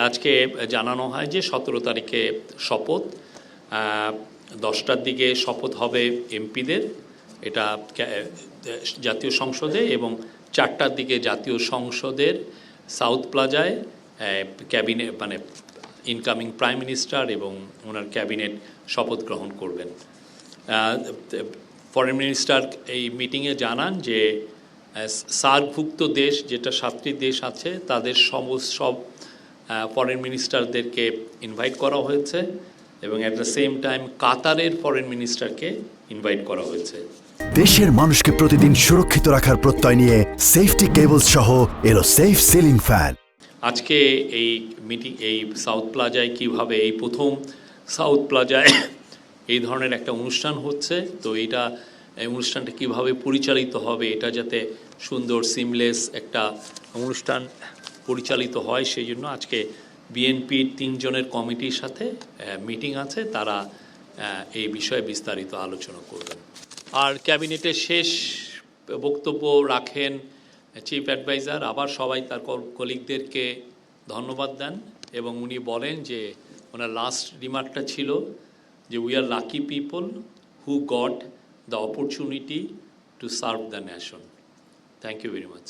আজকে জানানো হয় যে 17 তারিখে শপথ, 10টার দিকে শপথ হবে এমপিদের, এটা জাতীয় সংসদে, এবং 4টার দিকে জাতীয় সংসদের সাউথ প্লাজায় ক্যাবিনেট মানে ইনকামিং প্রাইম মিনিস্টার এবং ওনার ক্যাবিনেট শপথ গ্রহণ করবেন। ফরেন মিনিস্টার এই মিটিংয়ে জানান যে সার্কভুক্ত দেশ যেটা 7টি দেশ আছে তাদের সব ফরেন মিনিস্টারদেরকে ইনভাইট করা হয়েছে এবং অ্যাট দ্য সেম টাইম কাতারের ফরেন মিনিস্টারকে ইনভাইট করা হয়েছে। দেশের মানুষকে প্রতিদিন সুরক্ষিত রাখার প্রত্যয় নিয়ে সেফটি কেবলস সহ এলো সেফ সিলিং ফ্যান। আজকে এই মিটিং এই সাউথ প্লাজায় কিভাবে এই প্রথম সাউথ প্লাজায় এই ধরনের একটা অনুষ্ঠান হচ্ছে, তো এই অনুষ্ঠানটা কিভাবে পরিচালিত হবে, এটা যাতে সুন্দর সিমলেস একটা অনুষ্ঠান পরিচালিত হয় সেই জন্য আজকে বিএনপির 3 জনের কমিটির সাথে মিটিং আছে, তারা এই বিষয়ে বিস্তারিত আলোচনা করবেন। আর ক্যাবিনেটের শেষ বক্তব্য রাখেন চিফ অ্যাডভাইজার, আবার সবাই তার কলিগদেরকে ধন্যবাদ দেন এবং উনি বলেন যে ওনার লাস্ট রিমার্কটা ছিল যে we are lucky people who got the opportunity to serve the nation. Thank you very much.